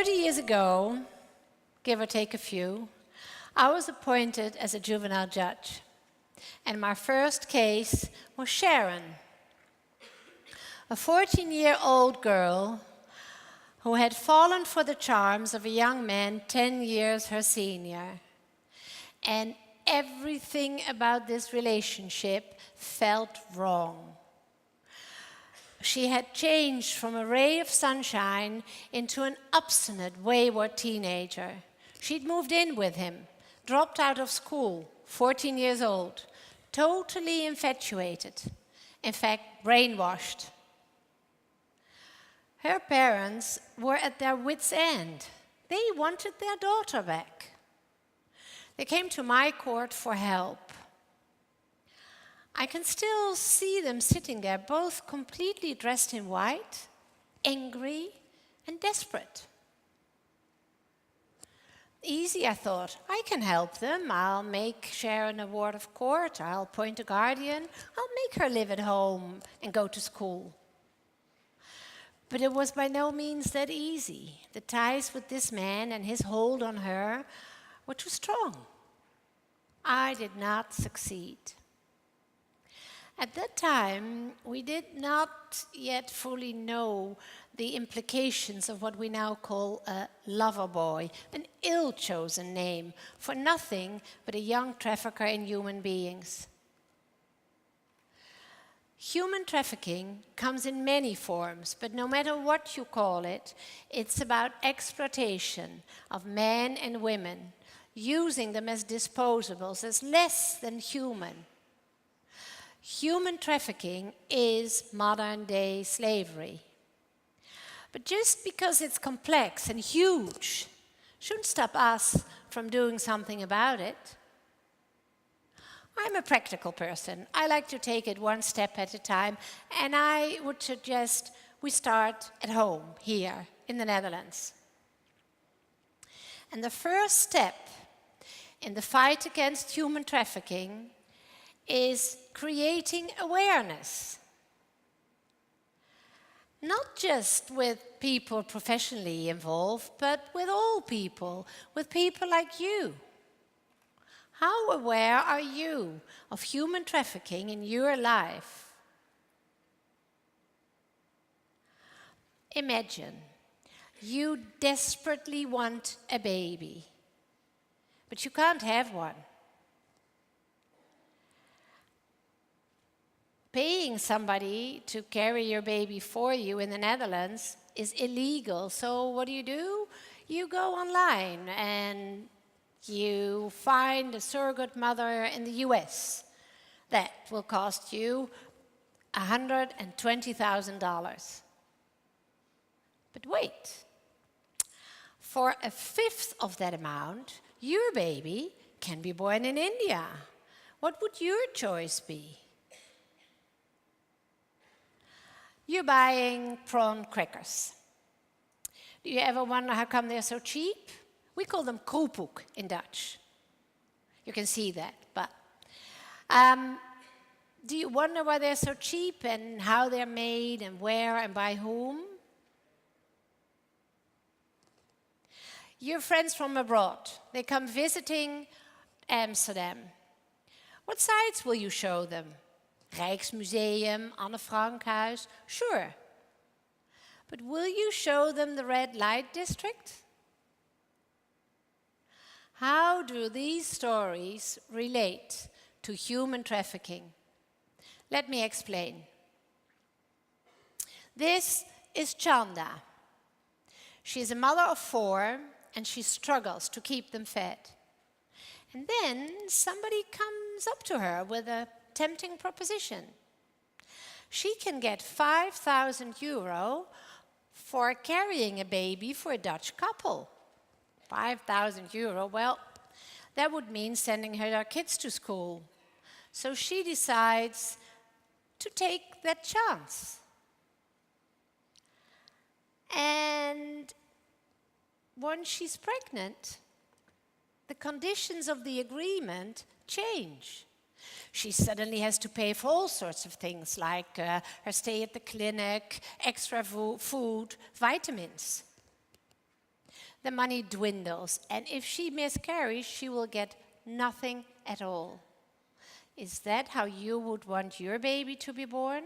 Years ago, give or take a few, I was appointed as a juvenile judge. And my first case was Sharon, a 14-year-old girl who had fallen for the charms of a young man 10 years her senior. And everything about this relationship felt wrong. She had changed from a ray of sunshine into an obstinate, wayward teenager. She'd moved in with him, dropped out of school, 14 years old, totally infatuated, in fact, brainwashed. Her parents were at their wits' end. They wanted their daughter back. They came to my court for help. I can still see them sitting there, both completely dressed in white, angry and desperate. Easy, I thought. I can help them. I'll make Sharon a ward of court. I'll appoint a guardian. I'll make her live at home and go to school. But it was by no means that easy. The ties with this man and his hold on her were too strong. I did not succeed. At that time, we did not yet fully know the implications of what we now call a lover boy, an ill-chosen name for nothing but a young trafficker in human beings. Human trafficking comes in many forms, but no matter what you call it, it's about exploitation of men and women, using them as disposables, as less than human. Human trafficking is modern-day slavery. But just because it's complex and huge shouldn't stop us from doing something about it. I'm a practical person. I like to take it one step at a time, and I would suggest we start at home, here in the Netherlands. And the first step in the fight against human trafficking is creating awareness. Not just with people professionally involved, but with all people, with people like you. How aware are you of human trafficking in your life? Imagine you desperately want a baby, but you can't have one. Paying somebody to carry your baby for you in the Netherlands is illegal. So what do? You go online and you find a surrogate mother in the US. That will cost you $120,000. But wait, for a fifth of that amount, your baby can be born in India. What would your choice be? You're buying prawn crackers. Do you ever wonder how come they're so cheap? We call them kroepoek in Dutch. You can see that, but do you wonder why they're so cheap and how they're made and where and by whom? Your friends from abroad, they come visiting Amsterdam. What sites will you show them? Rijksmuseum, Anne Frankhuis, sure. But will you show them the red light district? How do these stories relate to human trafficking? Let me explain. This is Chanda. She's a mother of 4 and she struggles to keep them fed. And then somebody comes up to her with a tempting proposition. She can get €5,000 for carrying a baby for a Dutch couple. €5,000, well, that would mean sending her kids to school. So she decides to take that chance. And once she's pregnant, the conditions of the agreement change. She suddenly has to pay for all sorts of things, like her stay at the clinic, extra food, vitamins. The money dwindles, and if she miscarries, she will get nothing at all. Is that how you would want your baby to be born?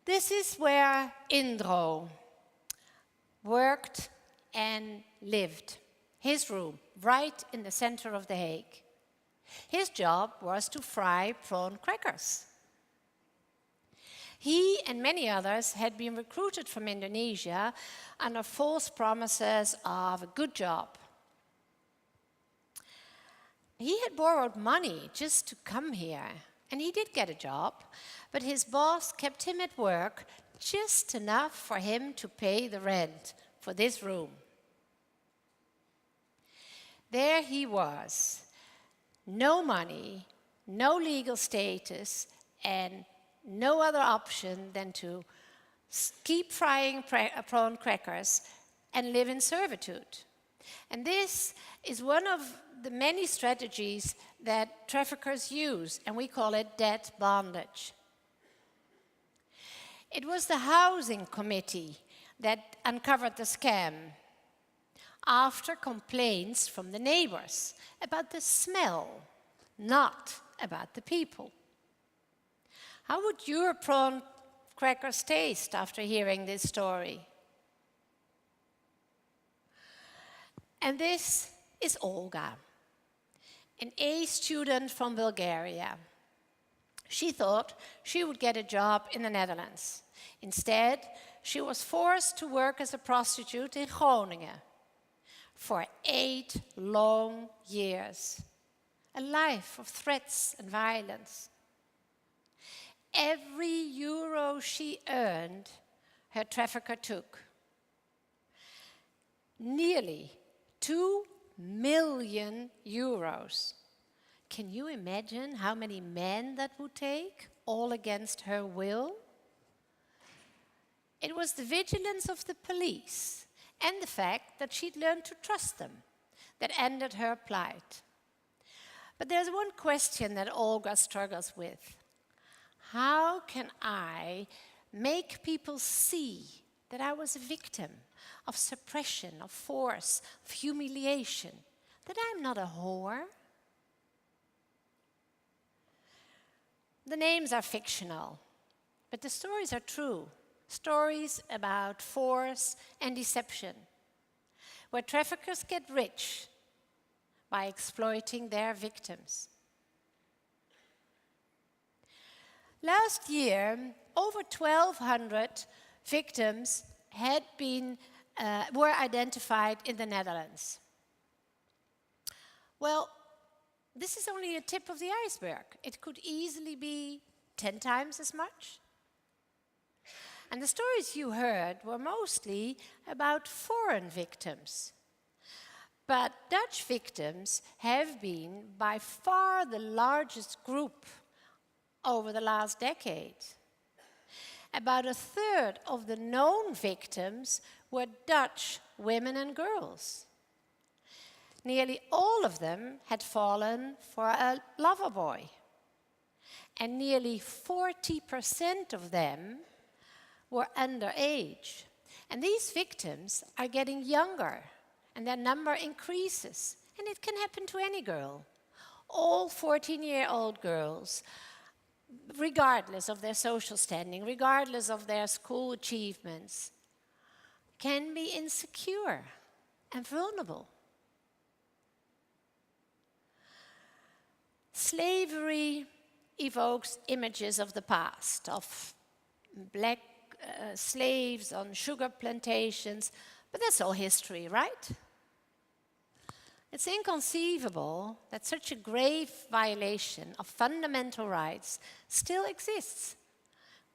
This is where Indro worked and lived. His room, right in the center of The Hague. His job was to fry prawn crackers. He and many others had been recruited from Indonesia under false promises of a good job. He had borrowed money just to come here, and he did get a job, but his boss kept him at work just enough for him to pay the rent for this room. There he was, no money, no legal status, and no other option than to keep frying prawn crackers and live in servitude. And this is one of the many strategies that traffickers use, and we call it debt bondage. It was the housing committee that uncovered the scam after complaints from the neighbors about the smell, not about the people. How would your prawn crackers taste after hearing this story? And this is Olga, an A student from Bulgaria. She thought she would get a job in the Netherlands. Instead, she was forced to work as a prostitute in Groningen for 8 long years, a life of threats and violence. Every euro she earned, her trafficker took. Nearly 2 million euros. Can you imagine how many men that would take, all against her will? It was the vigilance of the police and the fact that she'd learned to trust them that ended her plight. But there's one question that Olga struggles with. How can I make people see that I was a victim of suppression, of force, of humiliation, that I'm not a whore? The names are fictional, but the stories are true. Stories about force and deception, where traffickers get rich by exploiting their victims. Last year, over 1,200 victims were identified in the Netherlands. Well, this is only a tip of the iceberg. It could easily be 10 times as much. And the stories you heard were mostly about foreign victims. But Dutch victims have been by far the largest group over the last decade. About 1/3 of the known victims were Dutch women and girls. Nearly all of them had fallen for a lover boy. And nearly 40% of them were underage. And these victims are getting younger, and their number increases. And it can happen to any girl. All 14-year-old girls, regardless of their social standing, regardless of their school achievements, can be insecure and vulnerable. Slavery evokes images of the past, of black slaves on sugar plantations, but that's all history, right? It's inconceivable that such a grave violation of fundamental rights still exists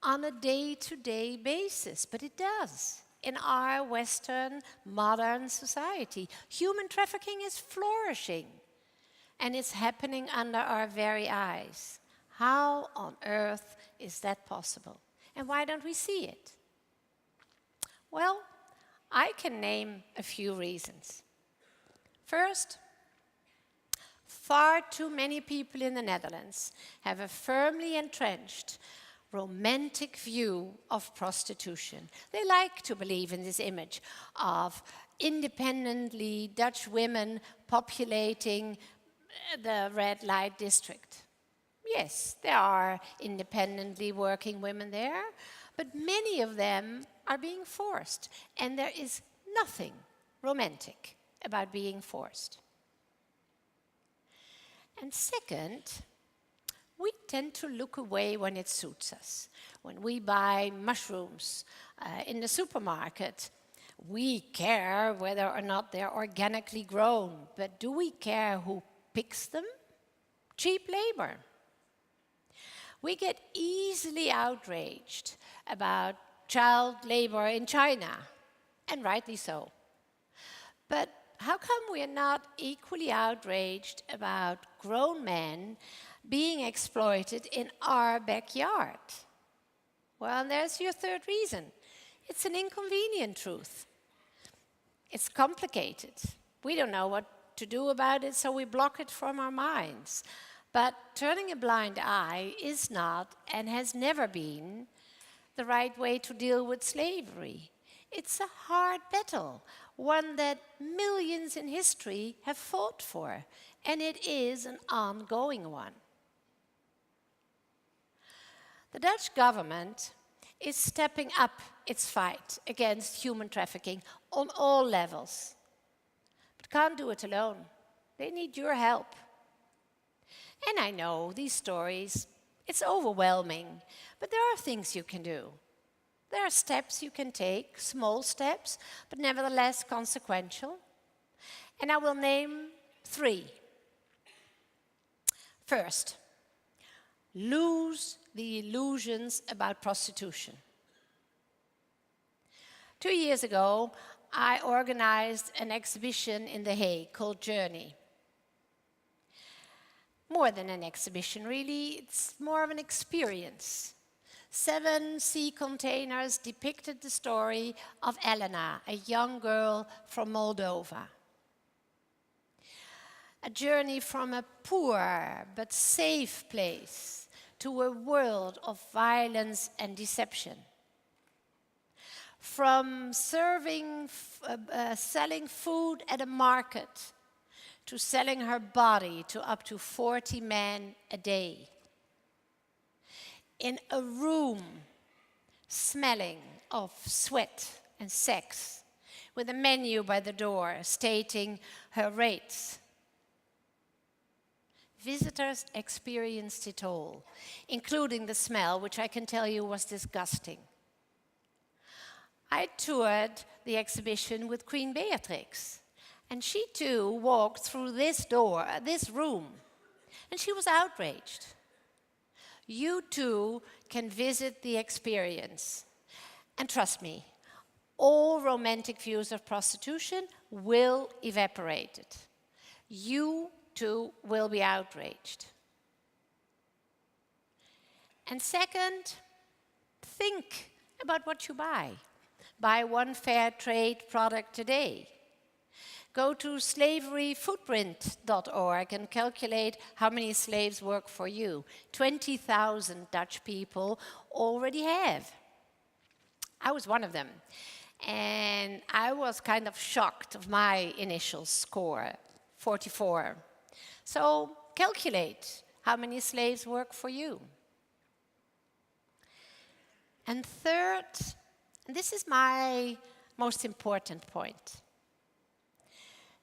on a day-to-day basis, but it does in our Western modern society. Human trafficking is flourishing, and it's happening under our very eyes. How on earth is that possible? And why don't we see it? Well, I can name a few reasons. First, Far too many people in the Netherlands have a firmly entrenched romantic view of prostitution. They like to believe in this image of independently Dutch women populating the red light district. Yes, there are independently working women there, but many of them are being forced, and there is nothing romantic about being forced. And second, we tend to look away when it suits us. When we buy mushrooms in the supermarket, we care whether or not they're organically grown, but do we care who picks them? Cheap labor. We get easily outraged about child labor in China, and rightly so. But how come we are not equally outraged about grown men being exploited in our backyard? Well, there's your third reason. It's an inconvenient truth. It's complicated. We don't know what to do about it, so we block it from our minds. But turning a blind eye is not, and has never been, the right way to deal with slavery. It's a hard battle, one that millions in history have fought for, and it is an ongoing one. The Dutch government is stepping up its fight against human trafficking on all levels, but can't do it alone. They need your help. And I know these stories, it's overwhelming, but there are things you can do. There are steps you can take, small steps, but nevertheless consequential. And I will name 3. First, lose the illusions about prostitution. 2 years ago, I organized an exhibition in The Hague called Journey. More than an exhibition, really, it's more of an experience. 7 sea containers depicted the story of Elena, a young girl from Moldova. A journey from a poor but safe place to a world of violence and deception. From selling food at a market to selling her body to up to 40 men a day. In a room smelling of sweat and sex, with a menu by the door stating her rates. Visitors experienced it all, including the smell, which I can tell you was disgusting. I toured the exhibition with Queen Beatrix, and she too walked through this room, and she was outraged. You too can visit the experience. And trust me, all romantic views of prostitution will evaporate. You too will be outraged. And second, think about what you buy. Buy one fair trade product today. Go to slaveryfootprint.org and calculate how many slaves work for you. 20,000 Dutch people already have. I was one of them. And I was kind of shocked of my initial score, 44. So calculate how many slaves work for you. And third, and this is my most important point,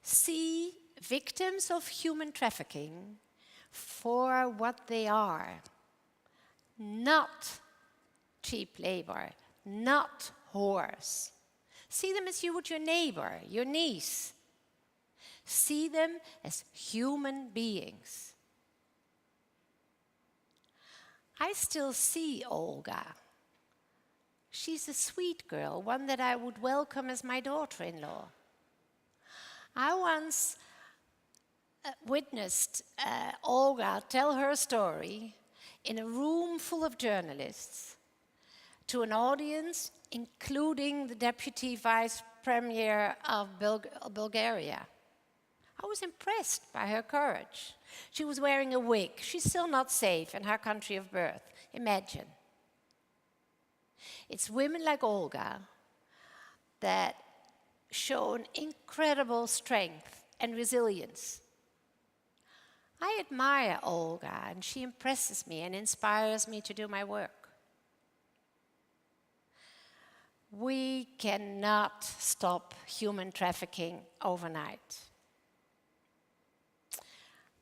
see victims of human trafficking for what they are. Not cheap labor, not whores. See them as you would your neighbor, your niece. See them as human beings. I still see Olga. She's a sweet girl, one that I would welcome as my daughter-in-law. I once witnessed Olga tell her story in a room full of journalists to an audience, including the deputy vice premier of Bulgaria. I was impressed by her courage. She was wearing a wig. She's still not safe in her country of birth. Imagine. It's women like Olga that show an incredible strength and resilience. I admire Olga, and she impresses me and inspires me to do my work. We cannot stop human trafficking overnight.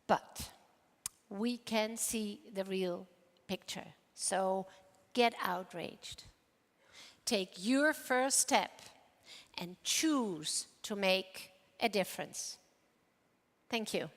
But we can see the real picture. So get outraged. Take your first step and choose to make a difference. Thank you.